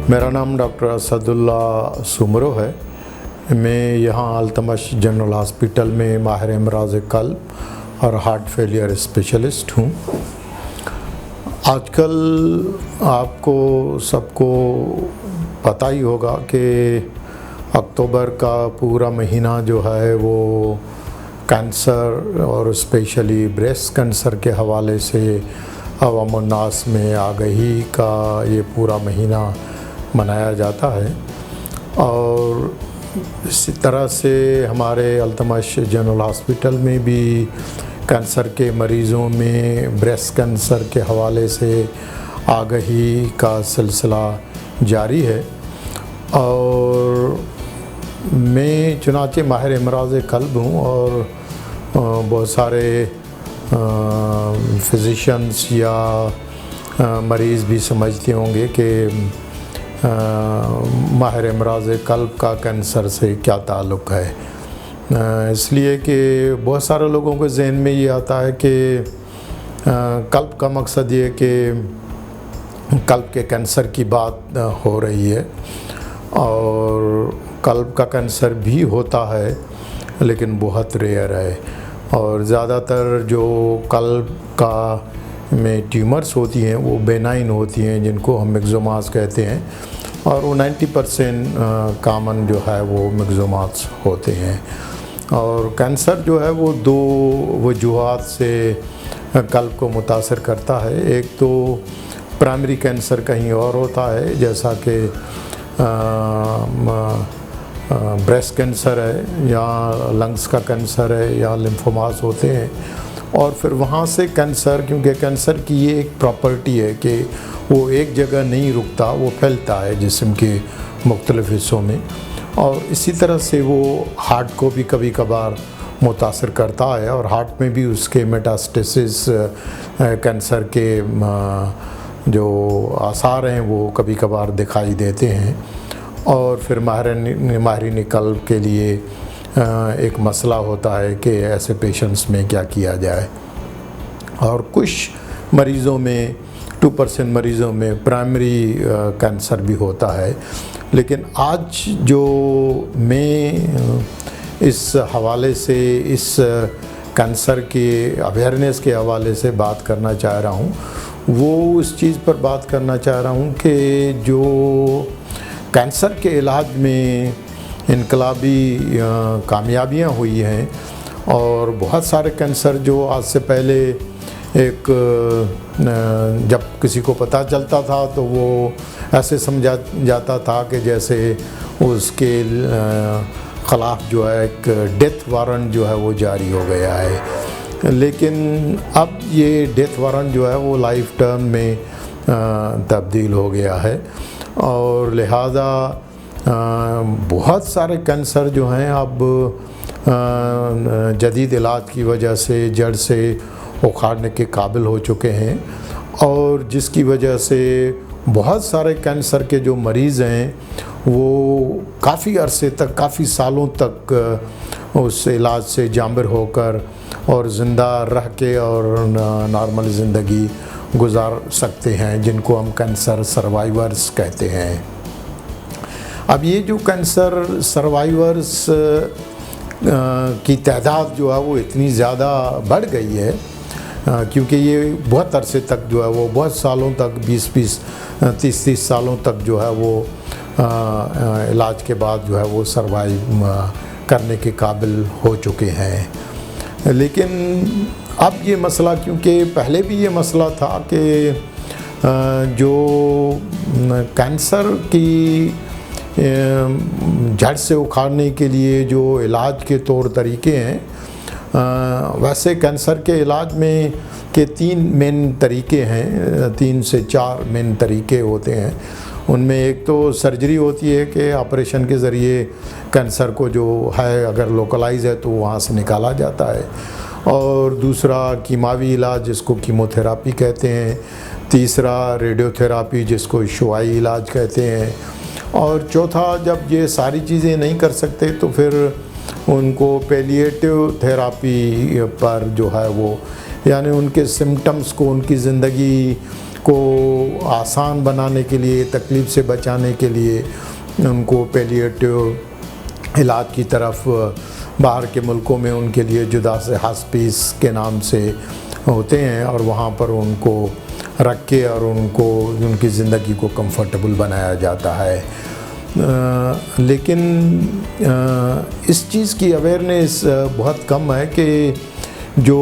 मेरा नाम डॉक्टर असदुल्ला सुमरो है। मैं यहाँ अल्तमश जनरल हॉस्पिटल में माहिर अमराज़ क़ल्ब और हार्ट फेलियर स्पेशलिस्ट हूँ। आजकल आपको सबको पता ही होगा कि अक्टूबर का पूरा महीना जो है वो कैंसर और स्पेशली ब्रेस्ट कैंसर के हवाले से अवामुन्नास में आगही का ये पूरा महीना मनाया जाता है। और इसी तरह से हमारे अल्तमश जनरल हॉस्पिटल में भी कैंसर के मरीज़ों में ब्रेस्ट कैंसर के हवाले से आगही का सिलसिला जारी है। और मैं चुनाचे माहिर अमराज़ क़ल्ब हूँ और बहुत सारे फिजिशंस या मरीज़ भी समझते होंगे कि माहिर अमराज़ क़ल्ब का कैंसर से क्या ताल्लुक़ है। इसलिए कि बहुत सारे लोगों के ज़हन में ये आता है कि क़ल्ब का मकसद ये कि क़ल्ब के कैंसर की बात हो रही है, और क़ल्ब का कैंसर भी होता है लेकिन बहुत रेयर है। और ज़्यादातर जो क़ल्ब का में ट्यूमर्स होती हैं वो बेनाइन होती हैं, जिनको हम मिक्सोमास कहते हैं, और वो 90% कामन जो है वो मिक्सोमास होते हैं। और कैंसर जो है वो दो वजूहात से क़ल्ब को मुतासर करता है। एक तो प्राइमरी कैंसर कहीं और होता है, जैसा कि ब्रेस्ट कैंसर है या लंग्स का कैंसर है या लिम्फोमास होते हैं। और फिर वहाँ से कैंसर, क्योंकि कैंसर की ये एक प्रॉपर्टी है कि वो एक जगह नहीं रुकता, वो फैलता है जिस्म के मुख्तलिफ़ हिस्सों में। और इसी तरह से वो हार्ट को भी कभी कभार मुतासर करता है, और हार्ट में भी उसके मेटास्टेसिस कैंसर के जो आसार हैं वो कभी कभार दिखाई देते हैं। और फिर माहिरीन क़ल्ब के लिए एक मसला होता है कि ऐसे पेशेंट्स में क्या किया जाए। और कुछ मरीज़ों में 2% मरीज़ों में प्राइमरी कैंसर भी होता है। लेकिन आज जो मैं इस हवाले से, इस कैंसर के अवेयरनेस के हवाले से बात करना चाह रहा हूँ, वो इस चीज़ पर बात करना चाह रहा हूँ कि जो कैंसर के इलाज में इनकलाबी कामयाबियाँ हुई हैं, और बहुत सारे कैंसर जो आज से पहले एक जब किसी को पता चलता था तो वो ऐसे समझा जाता था कि जैसे उसके ख़िलाफ़ जो है एक डेथ वारंट जो है वो जारी हो गया है। लेकिन अब ये डेथ वारंट जो है वो लाइफ टर्म में तब्दील हो गया है, और लिहाजा बहुत सारे कैंसर जो हैं अब जदीद इलाज की वजह से जड़ से उखाड़ने के काबिल हो चुके हैं। और जिसकी वजह से बहुत सारे कैंसर के जो मरीज़ हैं वो काफ़ी अरसे तक, काफ़ी सालों तक उस इलाज से जामिर होकर और ज़िंदा रह के और नॉर्मल ज़िंदगी गुजार सकते हैं, जिनको हम कैंसर सर्वाइवर्स कहते हैं। अब ये जो कैंसर सर्वाइवर्स की तादाद जो है वो इतनी ज़्यादा बढ़ गई है, क्योंकि ये बहुत अरसे तक जो है वो बहुत सालों तक 20-20, 30-30 सालों तक जो है वो इलाज के बाद जो है वो सर्वाइव करने के काबिल हो चुके हैं। लेकिन अब ये मसला, क्योंकि पहले भी ये मसला था कि जो कैंसर की जड़ से उखाड़ने के लिए जो इलाज के तौर तरीके हैं, वैसे कैंसर के इलाज में के 3 मेन तरीके हैं, 3 से 4 मेन तरीके होते हैं। उनमें एक तो सर्जरी होती है कि ऑपरेशन के ज़रिए कैंसर को जो है अगर लोकलाइज है तो वहाँ से निकाला जाता है, और दूसरा कीमावी इलाज जिसको कीमोथेरापी कहते हैं, तीसरा रेडियोथेरापी जिसको शुआई इलाज कहते हैं, और चौथा जब ये सारी चीज़ें नहीं कर सकते तो फिर उनको पैलिएटिव थेरापी पर जो है वो, यानी उनके सिम्टम्स को, उनकी ज़िंदगी को आसान बनाने के लिए, तकलीफ़ से बचाने के लिए उनको पैलिएटिव इलाज की तरफ बाहर के मुल्कों में उनके लिए जुदा से हॉस्पिस के नाम से होते हैं और वहाँ पर उनको रख के और उनको उनकी ज़िंदगी को कंफर्टेबल बनाया जाता है। लेकिन इस चीज़ की अवेयरनेस बहुत कम है कि जो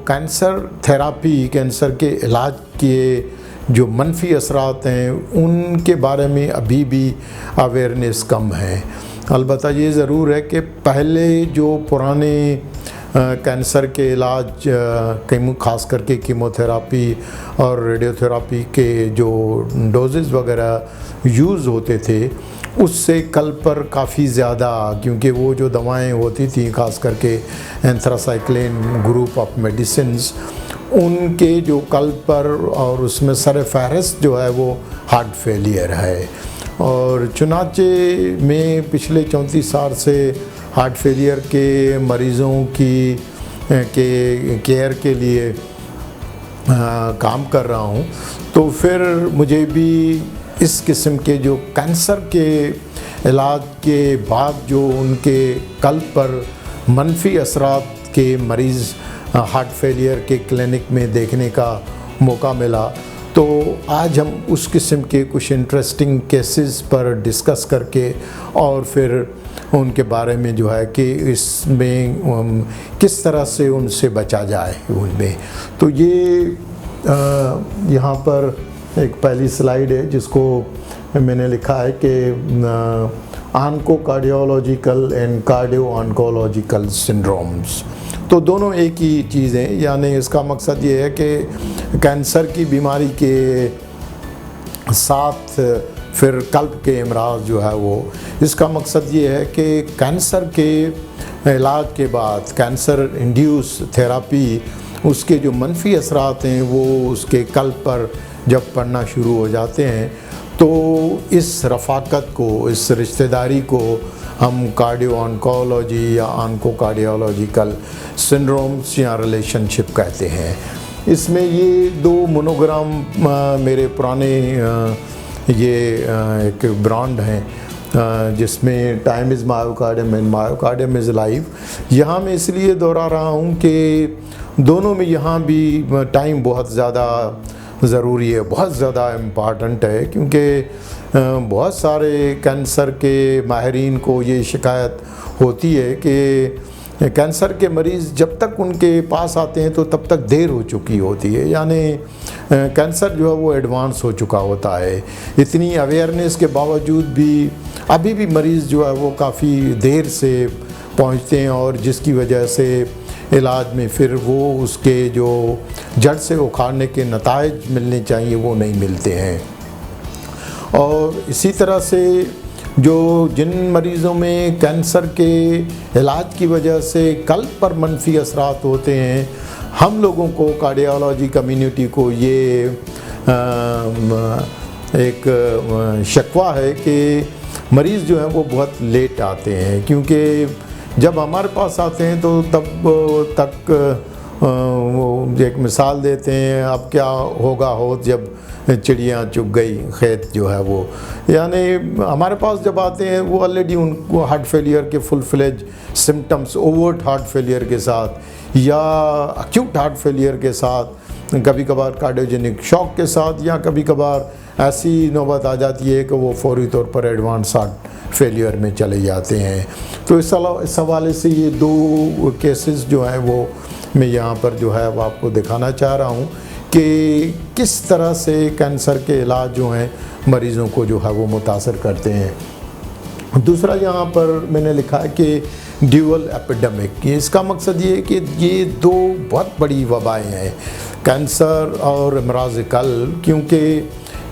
कैंसर थेरापी, कैंसर के इलाज के जो मनफी असरात हैं उनके बारे में अभी भी अवेयरनेस कम है। अलबत्ता ये ज़रूर है कि पहले जो पुराने कैंसर के इलाज ख़ास करके कीमोथेरापी और रेडियोथेरापी के जो डोजेज़ वगैरह यूज़ होते थे उससे कल पर काफ़ी ज़्यादा, क्योंकि वो जो दवाएं होती थी ख़ास करके एंथ्रासाइक्लिन ग्रुप ऑफ मेडिसिन्स, उनके जो कल पर और उसमें सर फहरिस्त जो है वो हार्ट फेलियर है। और चुनाचे में पिछले 34 साल से हार्ट फेलियर के मरीज़ों की केयर के लिए काम कर रहा हूँ, तो फिर मुझे भी इस किस्म के जो कैंसर के इलाज के बाद जो उनके कल्ब पर मनफी असरात के मरीज़ हार्ट फेलियर के क्लिनिक में देखने का मौका मिला, तो आज हम उस किस्म के कुछ इंटरेस्टिंग केसेस पर डिस्कस करके और फिर उनके बारे में जो है कि इसमें किस तरह से उनसे बचा जाए उनमें। तो ये यहाँ पर एक पहली स्लाइड है जिसको मैंने लिखा है कि ऑन्कोकार्डियोलॉजिकल एंड कार्डियो ऑन्कोलॉजिकल सिंड्रोम्स। तो दोनों एक ही चीज़ हैं, यानी इसका मकसद ये है कि कैंसर की बीमारी के साथ फिर कल्ब के अमराज जो है वो, इसका मकसद ये है कि कैंसर के इलाज के बाद कैंसर इंड्यूस थेरापी, उसके जो मनफी असरात हैं वो उसके कल्ब पर जब पड़ना शुरू हो जाते हैं तो इस रफ़ाकत को, इस रिश्तेदारी को हम कार्डियो ऑन्कोलॉजी या ऑन्कोकार्डियोलॉजिकल सिंड्रोम्स या रिलेशनशिप कहते हैं। इसमें ये दो मोनोग्राम मेरे पुराने ये एक ब्रांड हैं जिसमें time is myocardium and myocardium is life. यहाँ मैं इसलिए दोहरा रहा हूँ कि दोनों में यहाँ भी टाइम बहुत ज़्यादा ज़रूरी है, बहुत ज़्यादा इम्पॉर्टेंट है, क्योंकि बहुत सारे कैंसर के माहिरीन को ये शिकायत होती है कि कैंसर के मरीज़ जब तक उनके पास आते हैं तो तब तक देर हो चुकी होती है, यानी कैंसर जो है वो एडवांस हो चुका होता है। इतनी अवेयरनेस के बावजूद भी अभी भी मरीज़ जो है वो काफ़ी देर से पहुंचते हैं और जिसकी वजह से इलाज में फिर वो उसके जो जड़ से उखाड़ने के नताइज मिलने चाहिए वो नहीं मिलते हैं। और इसी तरह से जो जिन मरीज़ों में कैंसर के इलाज की वजह से कल्ब पर मनफी असरात होते हैं, हम लोगों को कार्डियोलॉजी कम्युनिटी को ये एक शिकवा है कि मरीज़ जो हैं वो बहुत लेट आते हैं, क्योंकि जब हमारे पास आते हैं तो तब तक वो एक मिसाल देते हैं, अब क्या होगा हो जब चिड़ियाँ चुग गई खेत जो है वो, यानी हमारे पास जब आते हैं वो ऑलरेडी उनको हार्ट फेलियर के full fledged symptoms, overt heart failure के साथ या एक्यूट हार्ट फेलियर के साथ, कभी कभार कार्डियोजेनिक शॉक के साथ, या कभी कभार ऐसी नौबत आ जाती है कि वो फौरी तौर पर एडवांस हार्ट फेलियर में चले जाते हैं। तो इस हवाले से ये दो केसेस जो हैं वो मैं यहाँ पर जो है वो आपको दिखाना चाह रहा हूँ कि किस तरह से कैंसर के इलाज जो हैं मरीज़ों को जो है वो मुतासर करते हैं। दूसरा यहाँ पर मैंने लिखा है कि ड्यूअल एपिडेमिक, इसका मकसद ये है कि ये दो बहुत बड़ी वबाएँ हैं, कैंसर और अमराज़ कल्ब, क्योंकि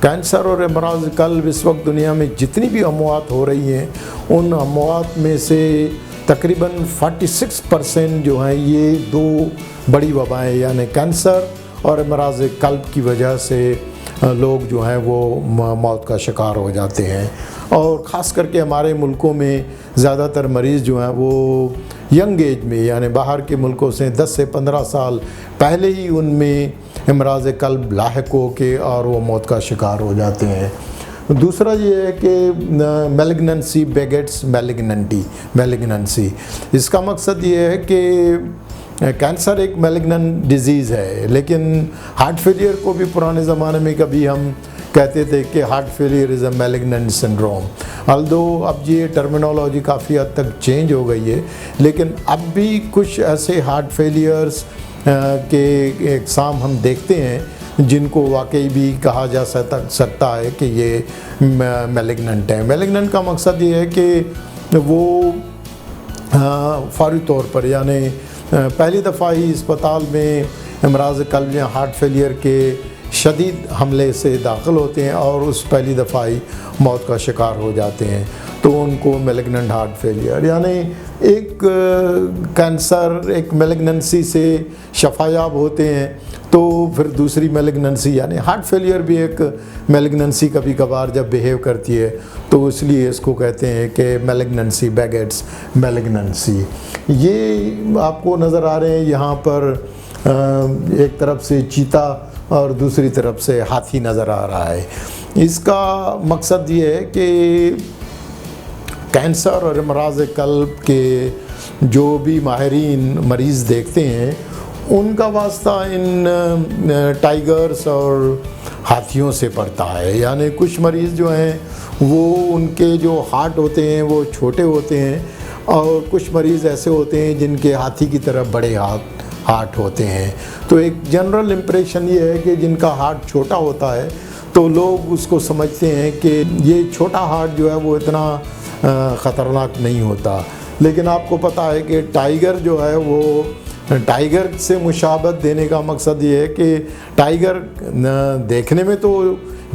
कैंसर और अमराज़ कल्ब इस वक्त दुनिया में जितनी भी अमवात हो रही हैं उन अमवात में से तकरीबन 46% जो हैं ये दो बड़ी वबाएँ यानी कैंसर और अमराज़ कल्ब की वजह से लोग जो हैं वो मौत का शिकार हो जाते हैं। और ख़ास करके हमारे मुल्कों में ज़्यादातर मरीज़ जो हैं वो यंग एज में, यानी बाहर के मुल्कों से 10 से 15 साल पहले ही उनमें इमराज़ क़ल्ब लाहिक हो के और वो मौत का शिकार हो जाते हैं। दूसरा ये है कि मैलिग्नेंसी बेगेट्स मैलिग्नेंसी। इसका मकसद ये है कि कैंसर एक मैलिग्नेंट डिजीज़ है, लेकिन हार्ट फेलियर को भी पुराने ज़माने में कभी हम कहते थे कि heart failure is a malignant syndrome. Although अब ये टर्मिनोलॉजी काफ़ी हद तक चेंज हो गई है, लेकिन अब भी कुछ ऐसे हार्ट फेलियर्स के एग्ज़ाम हम देखते हैं जिनको वाकई भी कहा जा सकता है कि ये मैलिग्नेंट है। मैलिग्नेंट का मकसद ये है कि वो फौरी तौर पर, यानी पहली दफ़ा ही अस्पताल में इमराज़ क़ल्ब या हार्ट फेलियर के शदीद हमले से दाखिल होते हैं और उस पहली दफ़ा ही मौत का शिकार हो जाते हैं, तो उनको मैलिग्नेंट हार्ट फेलियर, यानी एक कैंसर एक मैलिग्नेंसी से शफायाब होते हैं तो फिर दूसरी मैलिग्नेंसी, यानी हार्ट फेलियर भी एक मैलिग्नेंसी कभी कभार जब बिहेव करती है, तो इसलिए इसको कहते हैं कि मैलिग्नेंसी बेगेट्स मैलिग्नेंसी। ये आपको नज़र आ रहे हैं यहाँ पर एक तरफ से चीता और दूसरी तरफ से हाथी नज़र आ रहा है। इसका मकसद ये है कि कैंसर और इमराज़ क़ल्ब के जो भी माहिरीन मरीज़ देखते हैं उनका वास्ता इन टाइगर्स और हाथियों से पड़ता है। यानी कुछ मरीज़ जो हैं वो उनके जो हार्ट होते हैं वो छोटे होते हैं और कुछ मरीज़ ऐसे होते हैं जिनके हाथी की तरह बड़े हार्ट होते हैं। तो एक जनरल इम्प्रेशन ये है कि जिनका हार्ट छोटा होता है तो लोग उसको समझते हैं कि ये छोटा हार्ट जो है वो इतना ख़तरनाक नहीं होता, लेकिन आपको पता है कि टाइगर जो है वो टाइगर से मुशाबत देने का मकसद ये है कि टाइगर देखने में तो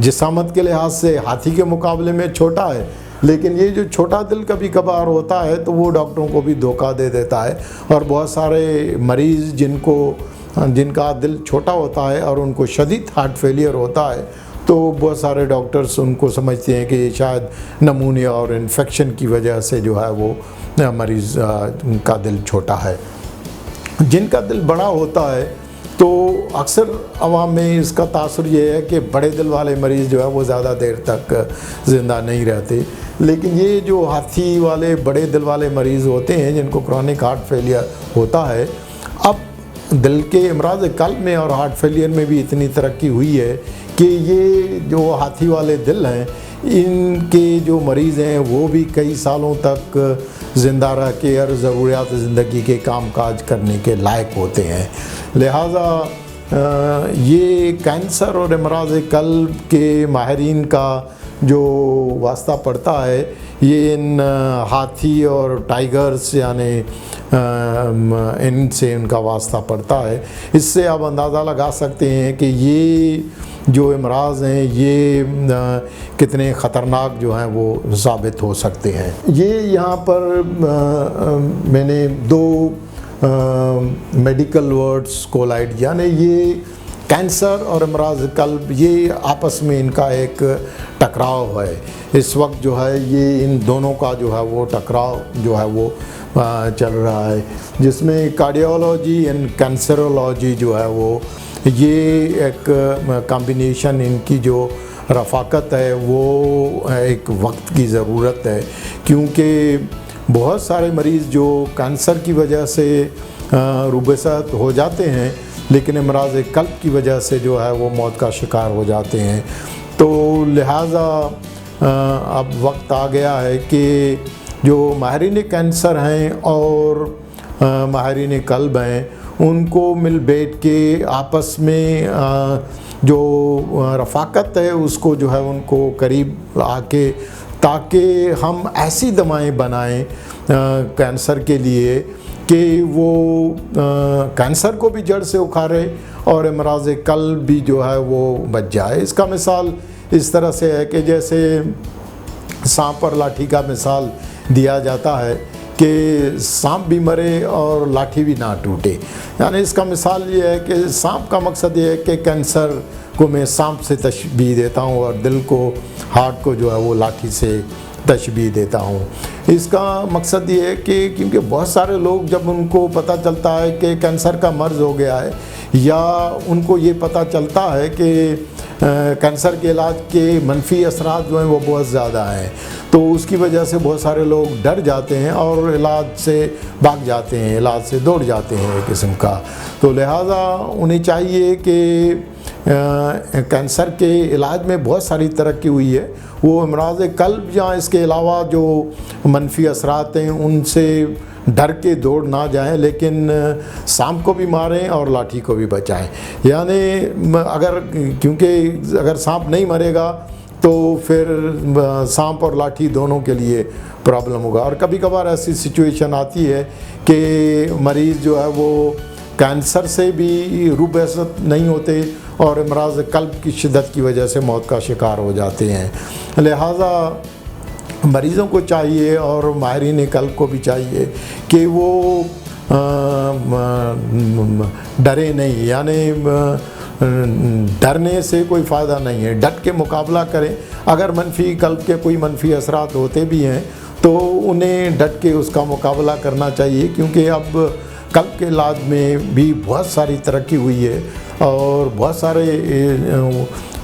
जिसामत के लिहाज से हाथी के मुकाबले में छोटा है, लेकिन ये जो छोटा दिल कभी कभार होता है तो वो डॉक्टरों को भी धोखा दे देता है। और बहुत सारे मरीज़ जिनका दिल छोटा होता है और उनको शदीद हार्ट फेलियर होता है तो बहुत सारे डॉक्टर्स उनको समझते हैं कि शायद नमूनिया और इन्फेक्शन की वजह से जो है वो मरीज़ का दिल छोटा है। जिनका दिल बड़ा होता है तो अक्सर अवाम में इसका तासुर ये है कि बड़े दिल वाले मरीज़ जो है वो ज़्यादा देर तक ज़िंदा नहीं रहते, लेकिन ये जो हाथी वाले बड़े दिल वाले मरीज़ होते हैं जिनको क्रॉनिक हार्ट फेलियर होता है, अब दिल के इमराज़ क़ल्ब में और हार्ट फेलियर में भी इतनी तरक्की हुई है कि ये जो हाथी वाले दिल हैं इनके जो मरीज़ हैं वो भी कई सालों तक ज़िंदा रह के और ज़रूरियात ज़िंदगी के काम काज करने के लायक होते हैं। लिहाजा ये कैंसर और इमराज़ क़ल्ब के माहिरीन का जो वास्ता पड़ता है ये इन हाथी और टाइगर्स यानी इनसे इनका वास्ता पड़ता है। इससे आप अंदाज़ा लगा सकते हैं कि ये जो इमराज़ हैं ये कितने ख़तरनाक जो हैं वो साबित हो सकते हैं। ये यहाँ पर मैंने दो मेडिकल वर्ड्स कोलाइड, यानी ये कैंसर और इमराज़ क़ल्ब ये आपस में इनका एक टकराव है। इस वक्त जो है ये इन दोनों का जो है वो टकराव जो है वो चल रहा है, जिसमें कार्डियोलॉजी एंड कैंसरोलॉजी जो है वो ये एक कॉम्बिनेशन इनकी जो रफ़ाकत है वो एक वक्त की ज़रूरत है, क्योंकि बहुत सारे मरीज़ जो कैंसर की वजह से रुबसत हो जाते हैं लेकिन इमराज़ क़ल्ब की वजह से जो है वो मौत का शिकार हो जाते हैं। तो लिहाजा अब वक्त आ गया है कि जो माहिरीन कैंसर हैं और माहिरीन क़ल्ब हैं उनको मिल बैठ के आपस में जो रफ़ाकत है उसको जो है उनको करीब आके, ताकि हम ऐसी दवाएं बनाएं कैंसर के लिए कि वो कैंसर को भी जड़ से उखाड़े और इमराज़ क़ल्ब भी जो है वो बच जाए। इसका मिसाल इस तरह से है कि जैसे सांप और लाठी का मिसाल दिया जाता है कि सांप भी मरे और लाठी भी ना टूटे। यानी इसका मिसाल ये है कि सांप का मकसद ये है कि कैंसर को मैं सांप से तशबीह देता हूँ और दिल को, हार्ट को जो है वो लाठी से तशबीह देता हूँ। इसका मकसद ये है कि क्योंकि बहुत सारे लोग जब उनको पता चलता है कि कैंसर का मर्ज़ हो गया है, या उनको ये पता चलता है कि कैंसर के इलाज के मनफी असरात जो हैं वो बहुत ज़्यादा हैं, तो उसकी वजह से बहुत सारे लोग डर जाते हैं और इलाज से भाग जाते हैं, इलाज से दौड़ जाते हैं एक किस्म का। तो लिहाजा उन्हें चाहिए कि कैंसर के इलाज में बहुत सारी तरक्की हुई है, वो अमराज़ क़ल्ब या इसके अलावा जो मनफी असरात हैं उनसे डर के दौड़ ना जाएं, लेकिन सांप को भी मारें और लाठी को भी बचाएं। यानी अगर, क्योंकि अगर सांप नहीं मरेगा तो फिर सांप और लाठी दोनों के लिए प्रॉब्लम होगा। और कभी कभार ऐसी सिचुएशन आती है कि मरीज़ जो है वो कैंसर से भी रूबेसत नहीं होते और अमराज़ क़ल्ब की शिद्दत की वजह से मौत का शिकार हो जाते हैं। लिहाजा मरीज़ों को चाहिए और माहिरीन क़ल्ब को भी चाहिए कि वो डरे नहीं, यानी डरने से कोई फ़ायदा नहीं है, डट के मुकाबला करें। अगर मनफी क़ल्ब के कोई मनफी असरात होते भी हैं तो उन्हें डट के उसका मुकाबला करना चाहिए, क्योंकि अब क़ल्ब के इलाज में भी बहुत सारी तरक्की हुई है और बहुत सारे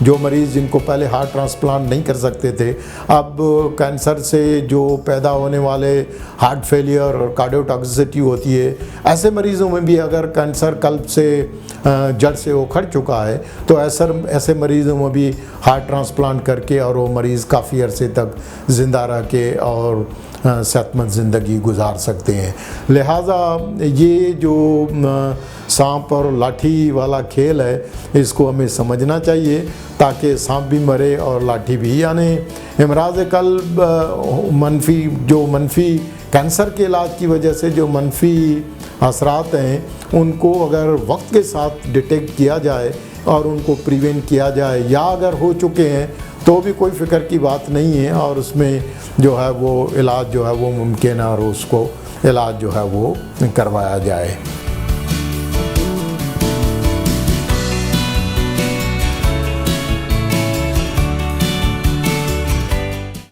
जो मरीज़ जिनको पहले हार्ट ट्रांसप्लांट नहीं कर सकते थे, अब कैंसर से जो पैदा होने वाले हार्ट फेलियर और कार्डियोटॉक्सिसिटी होती है, ऐसे मरीज़ों में भी अगर कैंसर क़ल्ब से जड़ से उखड़ चुका है तो ऐसे मरीज़ों में भी हार्ट ट्रांसप्लांट करके और वो मरीज़ काफ़ी अरसे तक ज़िंदा रह के और सेहतमंद ज़िंदगी गुजार सकते हैं। लिहाजा ये जो सांप और लाठी वाला खेल है, इसको हमें समझना चाहिए ताकि सांप भी मरे और लाठी भी। यानी अमराज़ क़ल्ब मनफी कैंसर के इलाज की वजह से जो मनफी असरात हैं उनको अगर वक्त के साथ डिटेक्ट किया जाए और उनको प्रिवेंट किया जाए, या अगर हो चुके हैं तो भी कोई फ़िक्र की बात नहीं है और उसमें जो है वो इलाज जो है वो मुमकिन है और उसको इलाज जो है वो करवाया जाए।